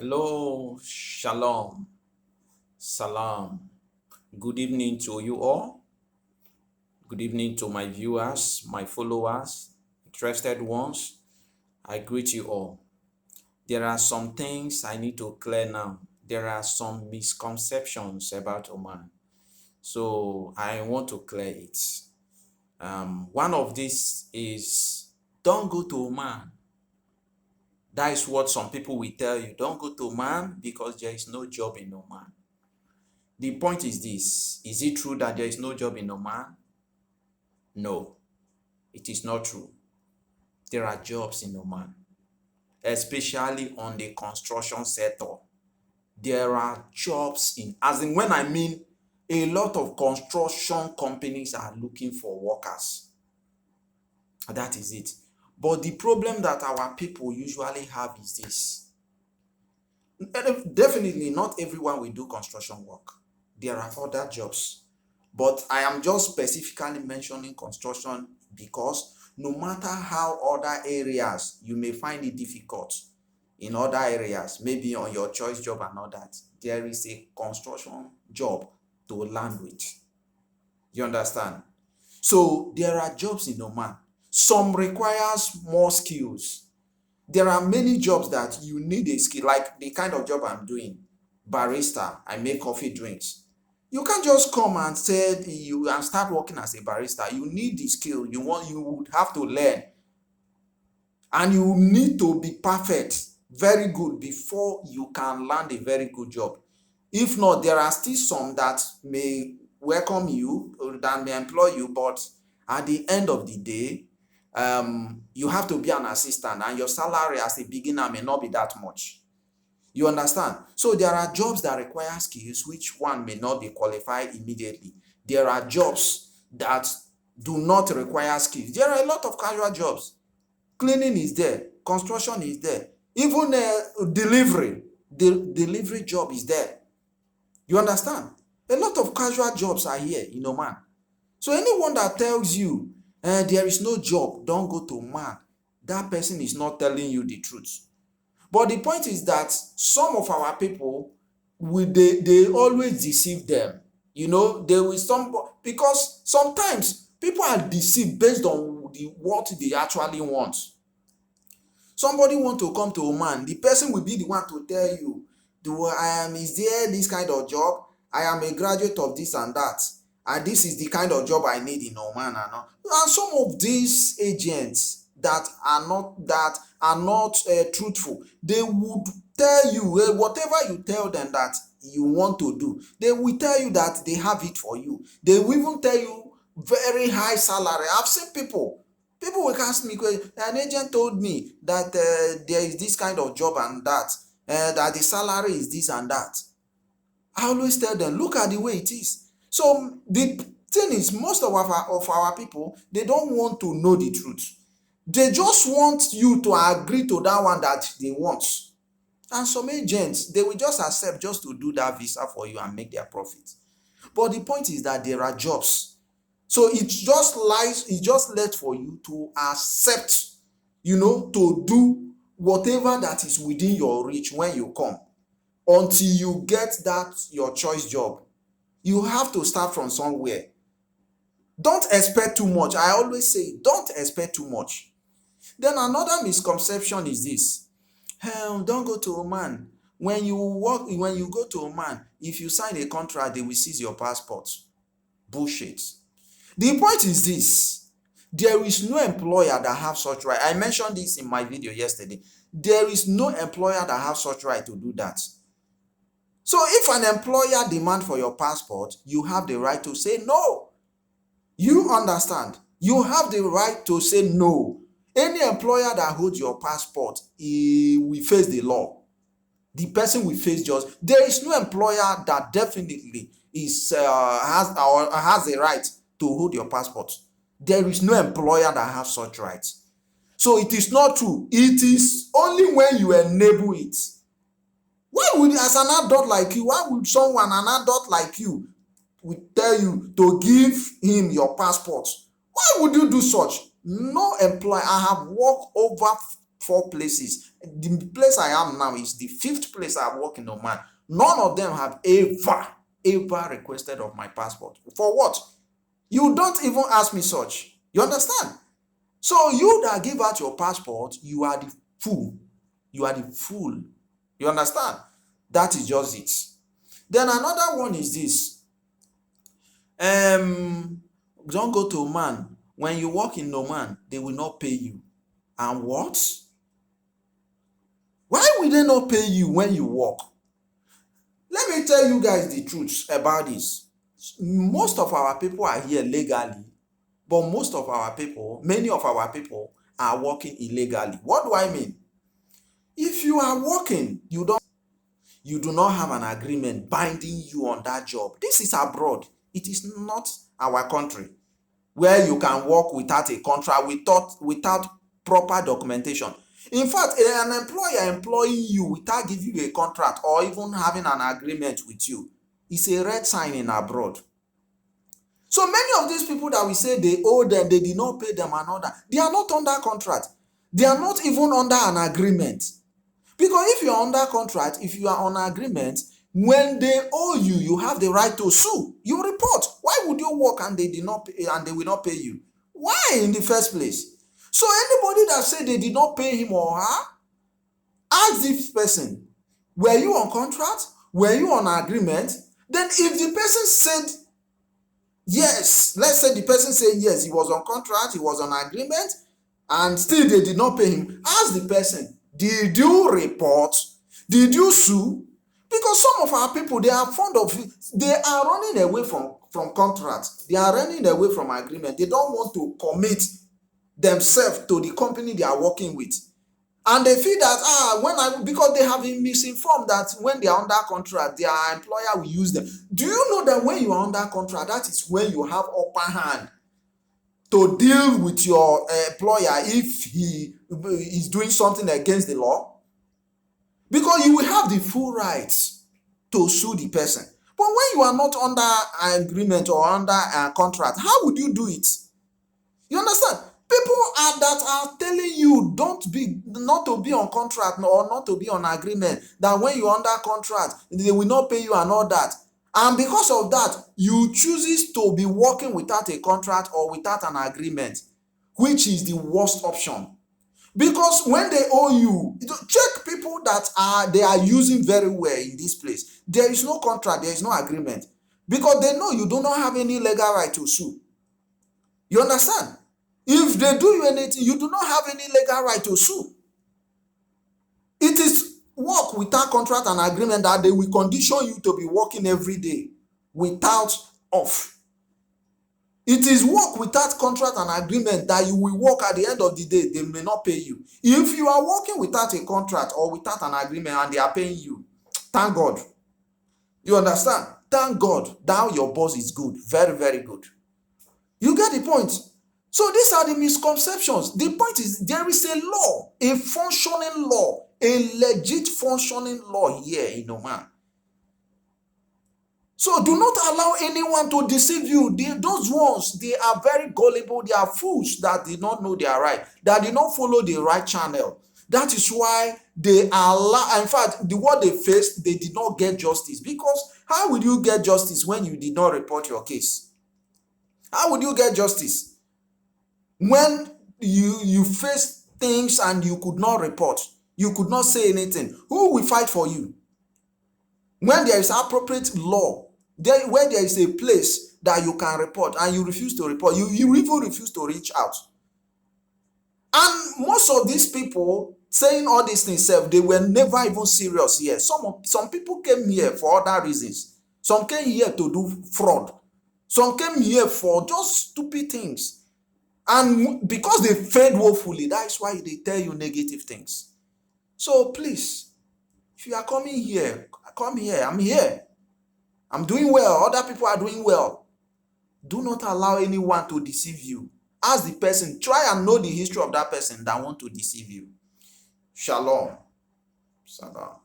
Hello, shalom, salam. Good evening to you all. Good evening to my viewers, my followers, interested ones. I greet you all. There are some things I need to clear now. There are some misconceptions about Oman. So I want to clear it. One of these is don't go to Oman. That is what some people will tell you. Don't go to Oman because there is no job in Oman. The point is this: is it true that there is no job in Oman? No, it is not true. There are jobs in Oman, especially on the construction sector. There are jobs as in when I mean a lot of construction companies are looking for workers. That is it. But the problem that our people usually have is this. Definitely not everyone will do construction work. There are other jobs. But I am just specifically mentioning construction because no matter how other areas you may find it difficult in other areas, maybe on your choice job and all that, there is a construction job to land with. You understand? So there are jobs in Oman. Some requires more skills. There are many jobs that you need a skill, like the kind of job I'm doing, barista. I make coffee drinks. You can't just come and say you and start working as a barista. You need the skill. You would have to learn. And you need to be perfect, very good, before you can land a very good job. If not, there are still some that may welcome you, or that may employ you, but at the end of the day, you have to be an assistant, and your salary as a beginner may not be that much. You understand? So there are jobs that require skills, which one may not be qualified immediately. There are jobs that do not require skills. There are a lot of casual jobs. Cleaning is there. Construction is there. Even delivery job is there. You understand? A lot of casual jobs are here in Oman. So anyone that tells you there is no job, don't go to Oman, that person is not telling you the truth. But the point is that some of our people, they always deceive them. They will because sometimes people are deceived based on what they actually want. Somebody want to come to Oman, the person will be the one to tell you, is there this kind of job? I am a graduate of this and that, and this is the kind of job I need in Oman and all. And some of these agents that are not truthful, they would tell you whatever you tell them that you want to do, they will tell you that they have it for you. They will even tell you very high salary. I've seen people will ask me, an agent told me that there is this kind of job and that the salary is this and that. I always tell them, look at the way it is. So the thing is, most of our people, they don't want to know the truth. They just want you to agree to that one that they want. And some agents, they will just accept just to do that visa for you and make their profit. But the point is that there are jobs. So it's just left for you to accept, to do whatever that is within your reach when you come, until you get that your choice job. You have to start from somewhere. Don't expect too much. I always say, don't expect too much. Then another misconception is this. Don't go to Oman. When you go to Oman, if you sign a contract, they will seize your passport. Bullshit. The point is this. There is no employer that have such right. I mentioned this in my video yesterday. There is no employer that have such right to do that. So if an employer demand for your passport, you have the right to say no. You understand? You have the right to say no. Any employer that holds your passport, he will face the law. The person will face justice. There is no employer that definitely has a right to hold your passport. There is no employer that has such rights. So it is not true. It is only when you enable it. Why would, as an adult like you, an adult like you, would tell you to give him your passport? Why would you do such? No employer. I have worked over 4 places. The place I am now is the 5th place I work in Oman. None of them have ever requested of my passport. For what? You don't even ask me such. You understand? So you that give out your passport, you are the fool. You are the fool. You understand? That is just it. Then another one is this. Don't go to Oman. When you work in Oman, they will not pay you. And what? Why will they not pay you when you work? Let me tell you guys the truth about this. Most of our people are here legally, but many of our people are working illegally. What do I mean? If you are working, you do not have an agreement binding you on that job. This is abroad. It is not our country, where you can work without a contract, without proper documentation. In fact, an employer employing you without giving you a contract or even having an agreement with you is a red sign in abroad. So many of these people that we say they owe them, they did not pay them and all that, they are not under contract. They are not even under an agreement. Because if you are under contract, if you are on agreement, when they owe you, you have the right to sue. You report. Why would you work and they did not pay, and they will not pay you? Why in the first place? So anybody that said they did not pay him or her, ask this person, were you on contract? Were you on agreement? Then if the person said yes, let's say the person said yes, he was on contract, he was on agreement, and still they did not pay him, ask the person, did you report? Did you sue? Because some of our people, they are fond of it. They are running away from contracts. They are running away from agreement. They don't want to commit themselves to the company they are working with. And they feel that, because they have been misinformed that when they are under contract, their employer will use them. Do you know that when you are under contract, that is when you have upper hand to deal with your employer if he is doing something against the law? Because you will have the full rights to sue the person. But when you are not under an agreement or under a contract, how would you do it? You understand? People that are telling you not to be on contract or not to be on agreement, that when you're under contract, they will not pay you and all that. And because of that, you chooses to be working without a contract or without an agreement, which is the worst option. Because when they owe you, check people that they are using very well in this place. There is no contract, there is no agreement. Because they know you do not have any legal right to sue. You understand? If they do you anything, you do not have any legal right to sue. It is work without contract and agreement that they will condition you to be working every day without off. It is work without contract and agreement that you will work at the end of the day, they may not pay you. If you are working without a contract or without an agreement and they are paying you, thank God. You understand? Thank God that your boss is good. Very, very good. You get the point? So these are the misconceptions. The point is there is a law, a functioning law, a legit functioning law here in Oman. So do not allow anyone to deceive you. Those ones, they are very gullible. They are fools that did not know their right, that did not follow the right channel. That is why they allow, in fact, what they faced, they did not get justice. Because how would you get justice when you did not report your case? How would you get justice? When you face things and you could not report, you could not say anything, who will fight for you? When there is appropriate law, where there is a place that you can report and you refuse to report, you even refuse to reach out. And most of these people saying all these things, they were never even serious here. Some people came here for other reasons. Some came here to do fraud. Some came here for just stupid things. And because they failed woefully, that's why they tell you negative things. So please, if you are coming here, come here. I'm here. I'm doing well. Other people are doing well. Do not allow anyone to deceive you. Ask the person. Try and know the history of that person that want to deceive you. Shalom. Salam.